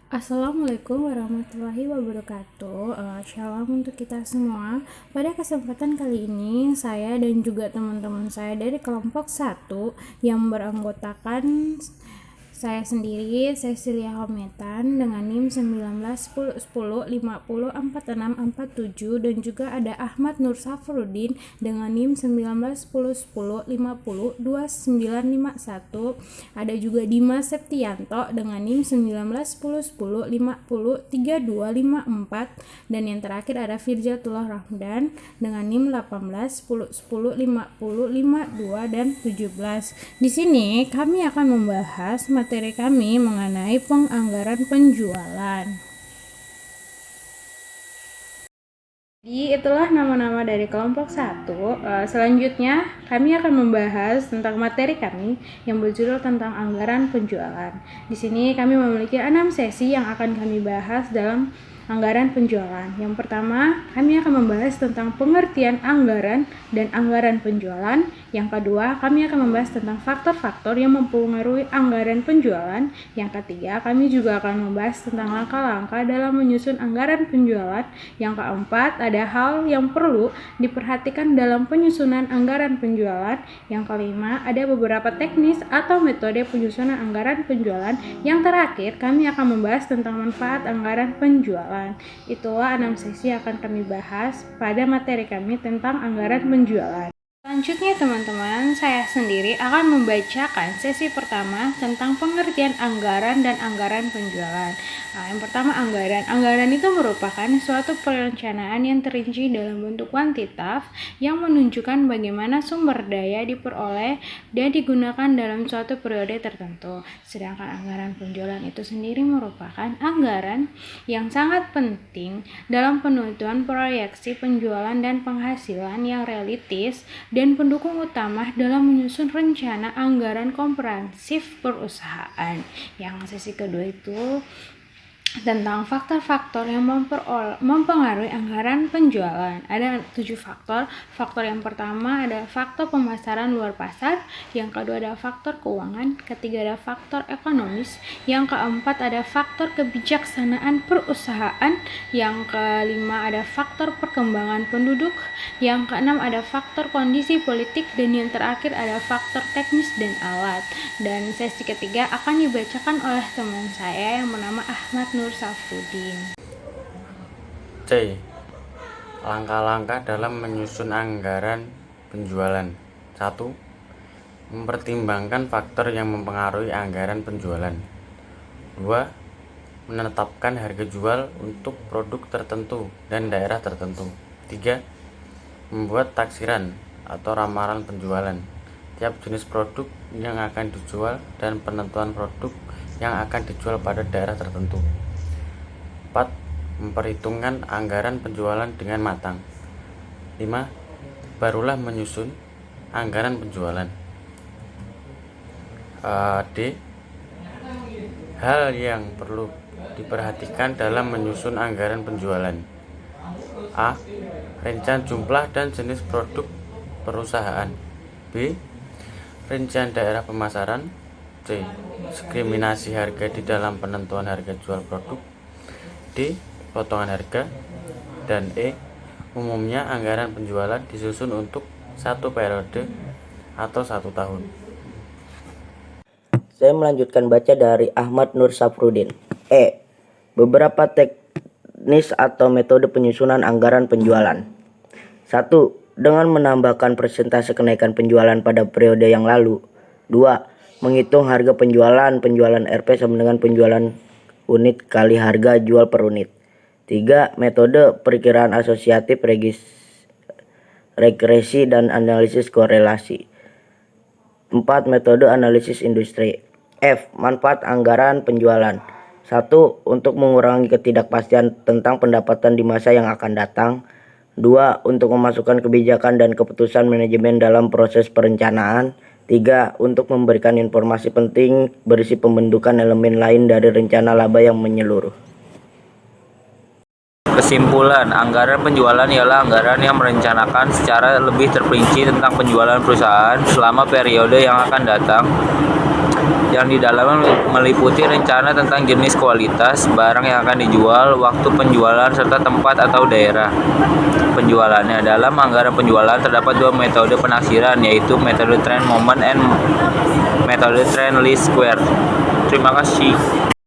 Assalamualaikum warahmatullahi wabarakatuh. Shalom untuk kita semua. Pada kesempatan kali ini, saya dan juga teman-teman saya dari kelompok 1 yang beranggotakan saya sendiri, Cecilia Hometan dengan NIM 191010504647, dan juga ada Ahmad Nur Safrudin dengan NIM 191010502951. Ada juga Dimas Septianto dengan NIM 191010503254, dan yang terakhir ada Firjatullah Rahman dengan NIM 1810105052 dan 17. Di sini kami akan membahas materi kami mengenai penganggaran penjualan. Jadi itulah nama-nama dari kelompok 1. Selanjutnya kami akan membahas tentang materi kami yang berjudul tentang anggaran penjualan. Di sini kami memiliki 6 sesi yang akan kami bahas dalam anggaran penjualan. Yang pertama, kami akan membahas tentang pengertian anggaran dan anggaran penjualan. Yang kedua, kami akan membahas tentang faktor-faktor yang mempengaruhi anggaran penjualan. Yang ketiga, kami juga akan membahas tentang langkah-langkah dalam menyusun anggaran penjualan. Yang keempat, ada hal yang perlu diperhatikan dalam penyusunan anggaran penjualan. Yang kelima, ada beberapa teknis atau metode penyusunan anggaran penjualan. Yang terakhir, kami akan membahas tentang manfaat anggaran penjualan. Itulah 6 sesi yang akan kami bahas pada materi kami tentang anggaran penjualan. Selanjutnya teman-teman, saya sendiri akan membacakan sesi pertama tentang pengertian anggaran dan anggaran penjualan. Yang pertama, anggaran. Anggaran itu merupakan suatu perencanaan yang terinci dalam bentuk kuantitatif yang menunjukkan bagaimana sumber daya diperoleh dan digunakan dalam suatu periode tertentu. Sedangkan anggaran penjualan itu sendiri merupakan anggaran yang sangat penting dalam penentuan proyeksi penjualan dan penghasilan yang realistis dan pendukung utama dalam menyusun rencana anggaran komprehensif perusahaan. Yang sesi kedua itu tentang faktor-faktor yang mempengaruhi anggaran penjualan. Ada 7 faktor. Faktor yang pertama ada faktor pemasaran luar pasar, yang kedua ada faktor keuangan, ketiga ada faktor ekonomis, yang keempat ada faktor kebijaksanaan perusahaan, yang kelima ada faktor perkembangan penduduk, yang keenam ada faktor kondisi politik, dan yang terakhir ada faktor teknis dan alat. Dan sesi ketiga akan dibacakan oleh teman saya yang bernama Ahmad Nur Safrudin. C. Langkah-langkah dalam menyusun anggaran penjualan. 1. Mempertimbangkan faktor yang mempengaruhi anggaran penjualan. 2. Menetapkan harga jual untuk produk tertentu dan daerah tertentu. 3. Membuat taksiran atau ramalan penjualan tiap jenis produk yang akan dijual dan penentuan produk yang akan dijual pada daerah tertentu. 4. Memperhitungkan anggaran penjualan dengan matang. 5. Barulah menyusun anggaran penjualan. D. Hal yang perlu diperhatikan dalam menyusun anggaran penjualan. A. Rincian jumlah dan jenis produk perusahaan. B. Rincian daerah pemasaran. C. Diskriminasi harga di dalam penentuan harga jual produk. D. Potongan harga. Dan E. Umumnya anggaran penjualan disusun untuk 1 periode atau 1 tahun. Saya melanjutkan baca dari Ahmad Nur Safrudin. E. Beberapa teknis atau metode penyusunan anggaran penjualan. 1. Dengan menambahkan persentase kenaikan penjualan pada periode yang lalu. 2. Menghitung harga penjualan RP sama dengan penjualan unit kali harga jual per unit. 3. Metode perkiraan asosiatif, regresi, dan analisis korelasi. 4. Metode analisis industri. F. Manfaat anggaran penjualan. 1. Untuk mengurangi ketidakpastian tentang pendapatan di masa yang akan datang. 2. Untuk memasukkan kebijakan dan keputusan manajemen dalam proses perencanaan. 3. Untuk memberikan informasi penting berisi pembentukan elemen lain dari rencana laba yang menyeluruh. Kesimpulan, anggaran penjualan ialah anggaran yang merencanakan secara lebih terperinci tentang penjualan perusahaan selama periode yang akan datang. yang di dalamnya meliputi rencana tentang jenis, kualitas barang yang akan dijual, waktu penjualan, serta tempat atau daerah penjualannya. Dalam anggaran penjualan terdapat dua metode penaksiran, yaitu metode trend moment and metode trend least square. Terima kasih.